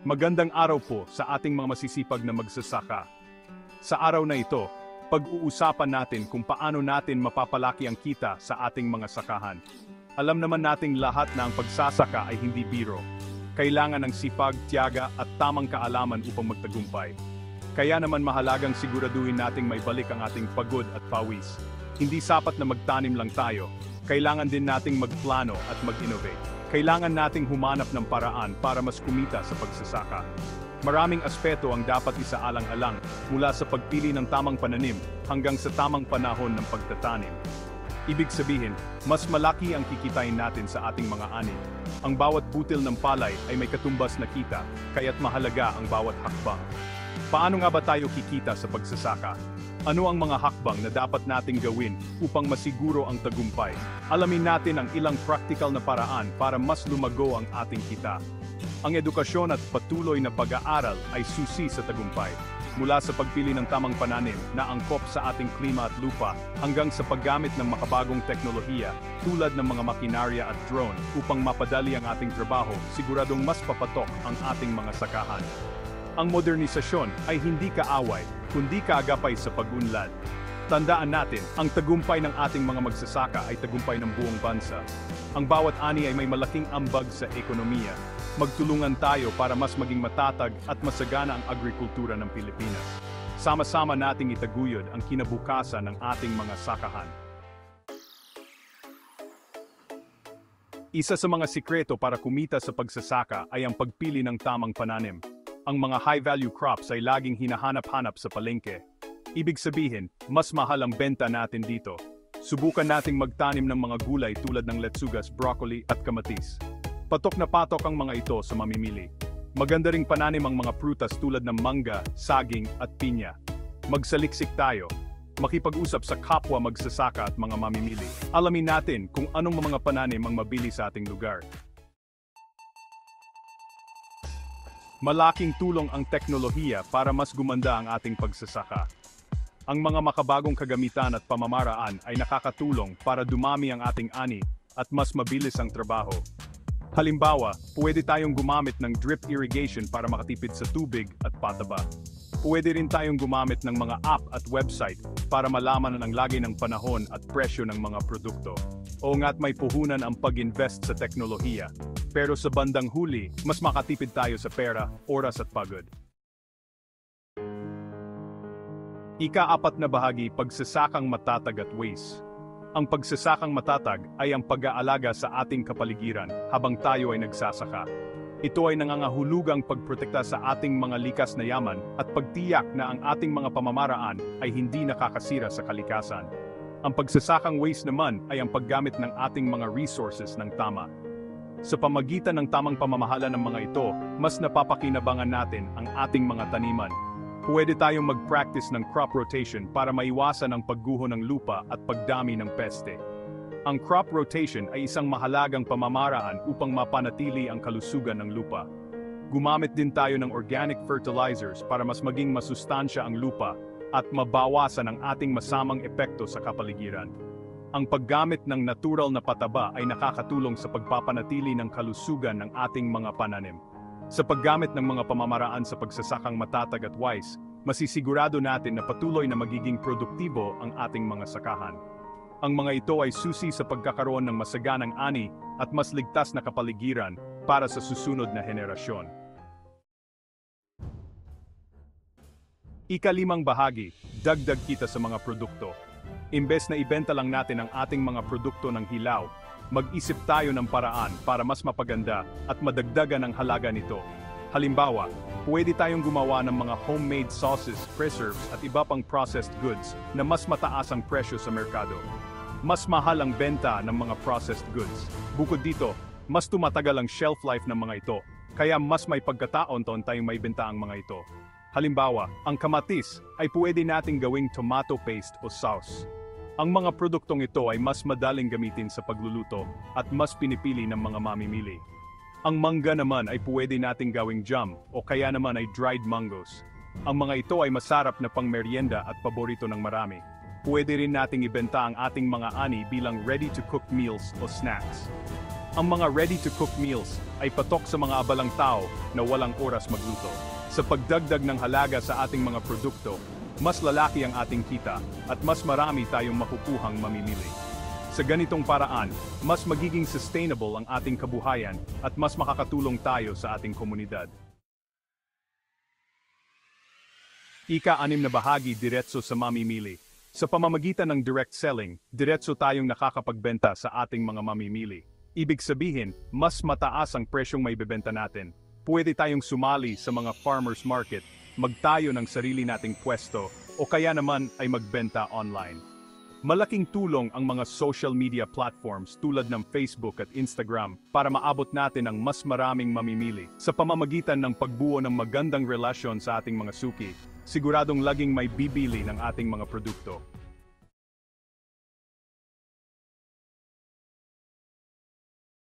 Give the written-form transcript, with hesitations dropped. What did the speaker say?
Magandang araw po sa ating mga masisipag na magsasaka. Sa araw na ito, pag-uusapan natin kung paano natin mapapalaki ang kita sa ating mga sakahan. Alam naman nating lahat na ang pagsasaka ay hindi biro. Kailangan ng sipag, tiyaga at tamang kaalaman upang magtagumpay. Kaya naman mahalagang siguraduhin nating may balik ang ating pagod at pawis. Hindi sapat na magtanim lang tayo. Kailangan din nating magplano at mag-innovate. Kailangan nating humanap ng paraan para mas kumita sa pagsasaka. Maraming aspeto ang dapat isaalang-alang mula sa pagpili ng tamang pananim hanggang sa tamang panahon ng pagtatanim. Ibig sabihin, mas malaki ang kikitain natin sa ating mga ani. Ang bawat butil ng palay ay may katumbas na kita, kaya't mahalaga ang bawat hakbang. Paano nga ba tayo kikita sa pagsasaka? Ano ang mga hakbang na dapat nating gawin upang masiguro ang tagumpay? Alamin natin ang ilang practical na paraan para mas lumago ang ating kita. Ang edukasyon at patuloy na pag-aaral ay susi sa tagumpay. Mula sa pagpili ng tamang pananim na angkop sa ating klima at lupa hanggang sa paggamit ng makabagong teknolohiya tulad ng mga makinarya at drone upang mapadali ang ating trabaho, siguradong mas papatok ang ating mga sakahan. Ang modernisasyon ay hindi kaaway, kundi kaagapay sa pag-unlad. Tandaan natin, ang tagumpay ng ating mga magsasaka ay tagumpay ng buong bansa. Ang bawat ani ay may malaking ambag sa ekonomiya. Magtulungan tayo para mas maging matatag at masagana ang agrikultura ng Pilipinas. Sama-sama nating itaguyod ang kinabukasan ng ating mga sakahan. Isa sa mga sikreto para kumita sa pagsasaka ay ang pagpili ng tamang pananim. Ang mga high-value crops ay laging hinahanap-hanap sa palengke. Ibig sabihin, mas mahal ang benta natin dito. Subukan nating magtanim ng mga gulay tulad ng letsugas, broccoli at kamatis. Patok na patok ang mga ito sa mamimili. Maganda ring pananim ang mga prutas tulad ng mangga, saging at pinya. Magsaliksik tayo. Makipag-usap sa kapwa magsasaka at mga mamimili. Alamin natin kung anong mga pananim ang mabili sa ating lugar. Malaking tulong ang teknolohiya para mas gumanda ang ating pagsasaka. Ang mga makabagong kagamitan at pamamaraan ay nakakatulong para dumami ang ating ani at mas mabilis ang trabaho. Halimbawa, pwede tayong gumamit ng drip irrigation para makatipid sa tubig at pataba. Pwede rin tayong gumamit ng mga app at website para malaman ang lagay ng panahon at presyo ng mga produkto. Oo nga't may puhunan ang pag-invest sa teknolohiya. Pero sa bandang huli, mas makatipid tayo sa pera, oras at pagod. Ika-4 na bahagi, pagsasakang matatag at waste. Ang pagsasakang matatag ay ang pag-aalaga sa ating kapaligiran habang tayo ay nagsasaka. Ito ay nangangahulugang pagprotekta sa ating mga likas na yaman at pagtiyak na ang ating mga pamamaraan ay hindi nakakasira sa kalikasan. Ang pagsasakang waste naman ay ang paggamit ng ating mga resources ng tama. Sa pamagitan ng tamang pamamahala ng mga ito, mas napapakinabangan natin ang ating mga taniman. Pwede tayong mag-practice ng crop rotation para maiwasan ang pagguho ng lupa at pagdami ng peste. Ang crop rotation ay isang mahalagang pamamaraan upang mapanatili ang kalusugan ng lupa. Gumamit din tayo ng organic fertilizers para mas maging masustansya ang lupa at mabawasan ang ating masamang epekto sa kapaligiran. Ang paggamit ng natural na pataba ay nakakatulong sa pagpapanatili ng kalusugan ng ating mga pananim. Sa paggamit ng mga pamamaraan sa pagsasakang matatag at wise, masisigurado natin na patuloy na magiging produktibo ang ating mga sakahan. Ang mga ito ay susi sa pagkakaroon ng masaganang ani at mas ligtas na kapaligiran para sa susunod na henerasyon. Ika-5 bahagi, dagdag kita sa mga produkto. Imbes na ibenta lang natin ang ating mga produkto ng hilaw, mag-isip tayo ng paraan para mas mapaganda at madagdagan ang halaga nito. Halimbawa, pwede tayong gumawa ng mga homemade sauces, preserves at iba pang processed goods na mas mataas ang presyo sa merkado. Mas mahal ang benta ng mga processed goods. Bukod dito, mas tumatagal ang shelf life ng mga ito, kaya mas may pagkataon-taon tayong maibenta ang mga ito. Halimbawa, ang kamatis ay pwede nating gawing tomato paste o sauce. Ang mga produktong ito ay mas madaling gamitin sa pagluluto at mas pinipili ng mga mamimili. Ang mangga naman ay pwede nating gawing jam o kaya naman ay dried mangoes. Ang mga ito ay masarap na pangmeryenda at paborito ng marami. pwede rin nating ibenta ang ating mga ani bilang ready-to-cook meals o snacks. Ang mga ready-to-cook meals ay patok sa mga abalang tao na walang oras magluto. Sa pagdagdag ng halaga sa ating mga produkto, mas lalaki ang ating kita at mas marami tayong makukuhang mamimili. Sa ganitong paraan, mas magiging sustainable ang ating kabuhayan at mas makakatulong tayo sa ating komunidad. Ika-6 na bahagi diretso sa mamimili. Sa pamamagitan ng direct selling, diretso tayong nakakapagbenta sa ating mga mamimili. Ibig sabihin, mas mataas ang presyong maibebenta natin. Pwede tayong sumali sa mga farmers market, magtayo ng sarili nating pwesto, o kaya naman ay magbenta online. Malaking tulong ang mga social media platforms tulad ng Facebook at Instagram para maabot natin ang mas maraming mamimili. Sa pamamagitan ng pagbuo ng magandang relasyon sa ating mga suki, siguradong laging may bibili ng ating mga produkto.